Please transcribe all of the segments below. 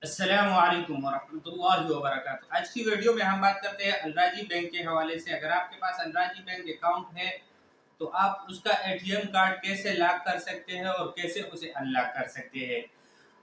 अस्सलामु अलैकुम वरहमतुल्लाहि वबरकातुहू। आज की वीडियो में हम बात करते हैं अलराजी बैंक के हवाले से। अगर आपके पास अलराजी बैंक अकाउंट है तो आप उसका एटीएम कार्ड कैसे लॉक कर सकते हैं और कैसे उसे अनलॉक कर सकते हैं।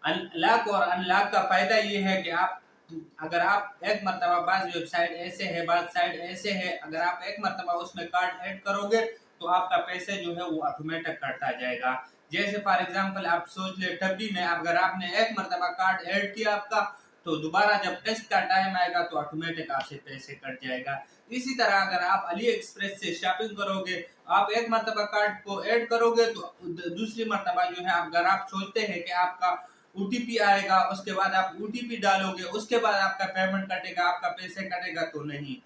अनलॉक और अनलॉक का फ़ायदा ये है कि अगर आप एक मरतबा, बाज़ वेबसाइट ऐसे है, बाज़ साइट ऐसे है, अगर आप एक मरतबा उसमें कार्ड ऐड करोगे तो आपका पैसे जो है वो ऑटोमेटिक कटता जाएगा। जैसे फॉर एग्जांपल आप सोच ले, टबडी में अगर आपने एक मरतबा कार्ड ऐड किया आपका, तो दोबारा जब टेस्ट का टाइम आएगा तो ऑटोमेटिक आपसे पैसे कट जाएगा। इसी तरह अगर आप अली एक्सप्रेस से शॉपिंग करोगे, आप एक मरतबा कार्ड को ऐड करोगे तो दूसरी मरतबा जो है, अगर आप सोचते हैं कि आपका ओटीपी आएगा, उसके बाद आप ओटीपी डालोगे, उसके बाद आपका पेमेंट कटेगा, आपका पैसे कटेगा, तो नहीं।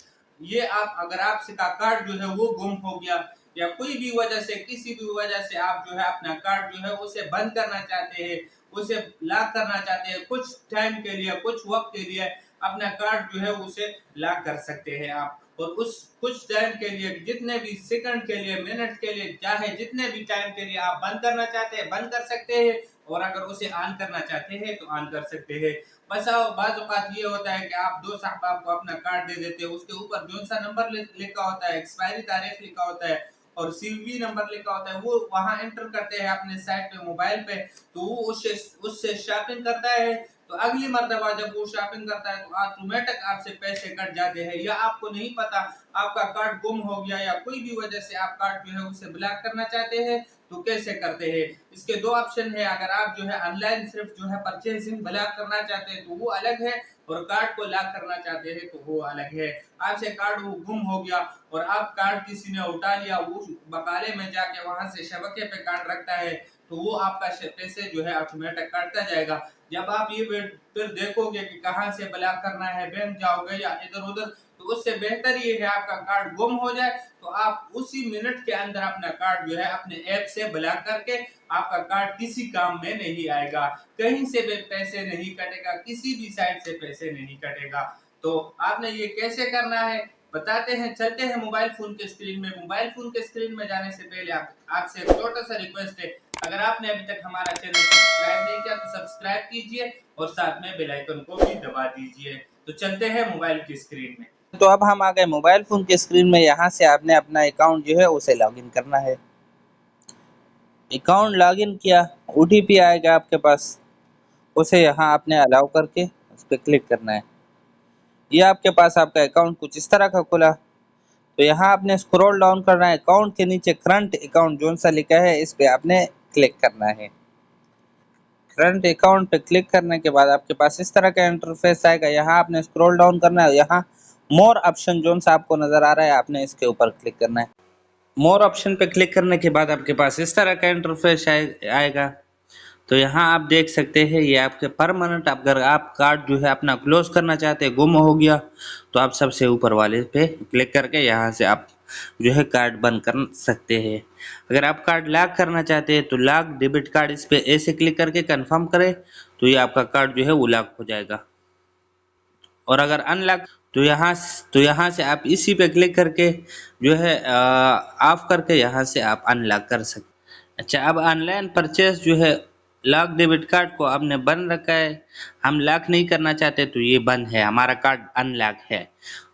ये आप अगर आपसे का कार्ड जो है वो गुम हो गया या कोई भी वजह से, किसी भी वजह से आप जो है अपना कार्ड जो है उसे बंद करना चाहते हैं, उसे लॉक करना चाहते हैं, कुछ टाइम के लिए, कुछ वक्त के लिए अपना कार्ड जो है उसे लॉक कर सकते हैं आप। और उस कुछ टाइम के लिए, जितने भी सेकंड के लिए, मिनट के लिए, चाहे जितने भी टाइम के लिए आप बंद करना चाहते हैं बंद कर सकते हैं, और अगर उसे ऑन करना चाहते हैं तो ऑन कर सकते हैं। बस बाज़ औक़ात ये होता है कि आप दो साहब को अपना कार्ड दे देते हैं, उसके ऊपर जो सा नंबर लिखा होता है, एक्सपायरी तारीख लिखा होता है और सीवीवी नंबर लिखा होता है, वो वहाँ एंटर करते हैं अपने साइट पे, मोबाइल पे, तो वो उससे उससे शॉपिंग करता है। तो अगली मर्तबा जब वो शॉपिंग करता है तो ऑटोमेटिक आपसे पैसे कट जाते हैं, या आपको नहीं पता आपका कार्ड गुम हो गया या कोई भी वजह से आप कार्ड जो है उसे ब्लॉक करना चाहते हैं तो कैसे करते हैं। इसके दो ऑप्शन है। अगर आप जो है ऑनलाइन सिर्फ जो है परचेजिंग ब्लॉक करना चाहते हैं तो वो अलग है, और कार्ड को लॉक करना चाहते हैं तो वो अलग है। आपसे कार्ड वो गुम हो गया और आप कार्ड किसी ने उठा लिया, वो बकाले में जाके वहां से शबके पे कार्ड रखता है, तो वो आपका पैसे जो है ऑटोमेटिक काटता जाएगा। जब आप ये फिर देखोगे कि कहाँ से ब्लॉक करना है, बैंक जाओगे या इधर उधर, तो उससे बेहतर ये है आपका कार्ड गुम हो जाए तो आप उसी मिनट के अंदर अपना कार्ड जो है अपने ऐप से ब्लॉक करके, आपका कार्ड किसी काम में नहीं आएगा, कहीं से भी पैसे नहीं कटेगा, किसी भी साइड से पैसे नहीं कटेगा। तो आपने ये कैसे करना है बताते हैं, चलते हैं मोबाइल फोन के स्क्रीन में। मोबाइल फोन के स्क्रीन में जाने से पहले आपसे एक छोटा सा रिक्वेस्ट है, अगर आपने अभी तक हमारा चैनल सब्सक्राइब नहीं किया तो सब्सक्राइब कीजिए और साथ में बेल आइकन को भी दबा दीजिए। तो चलते हैं मोबाइल की स्क्रीन में। तो अब हम आ गए मोबाइल फ़ोन के स्क्रीन में। यहाँ से आपने अपना अकाउंट जो है उसे लॉगिन करना है। अकाउंट लॉगिन किया, ओटीपी आएगा आपके पास, उसे यहाँ आपने अलाउ करके उस पर क्लिक करना है। ये आपके पास आपका अकाउंट कुछ इस तरह का खुला। तो यहाँ आपने स्क्रॉल डाउन करना है, अकाउंट के नीचे करंट अकाउंट जो सा लिखा है इस पे आपने क्लिक करना है। करंट अकाउंट पे क्लिक करने के बाद आपके पास इस तरह का इंटरफेस आएगा। यहाँ आपने स्क्रॉल डाउन करना है, यहाँ मोर ऑप्शन जो सा आपको नजर आ रहा है आपने इसके ऊपर क्लिक करना है। मोर ऑप्शन पे क्लिक करने के बाद आपके पास इस तरह का इंटरफेस आएगा। तो यहाँ आप देख सकते हैं ये आपके परमानेंट, अगर आप कार्ड जो है अपना क्लोज करना चाहते हैं, गुम हो गया, तो आप सबसे ऊपर वाले पे क्लिक करके यहाँ से आप जो है कार्ड बंद कर सकते हैं। अगर आप कार्ड लॉक करना चाहते हैं तो लॉक डेबिट कार्ड, इस पे ऐसे क्लिक करके कंफर्म करें तो ये आपका कार्ड जो है वो लॉक हो जाएगा। और अगर अनलॉक तो यहाँ से आप इसी पे क्लिक करके जो है ऑफ करके यहाँ से आप अनलॉक कर सकते। अच्छा, अब ऑनलाइन परचेस जो है, लॉक डेबिट कार्ड को आपने बंद रखा है, हम लॉक नहीं करना चाहते तो ये बंद है, हमारा कार्ड अनलॉक है।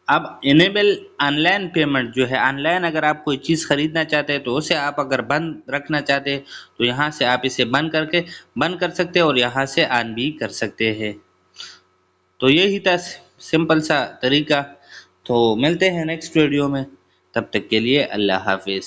अब इनेबल ऑनलाइन पेमेंट जो है, ऑनलाइन अगर आप कोई चीज़ खरीदना चाहते हैं तो उसे आप अगर बंद रखना चाहते हैं तो यहाँ से आप इसे बंद कर सकते हैं और यहाँ से ऑन भी कर सकते हैं। तो यही था सिंपल सा तरीका। तो मिलते हैं नेक्स्ट वीडियो में, तब तक के लिए अल्लाह हाफिज़।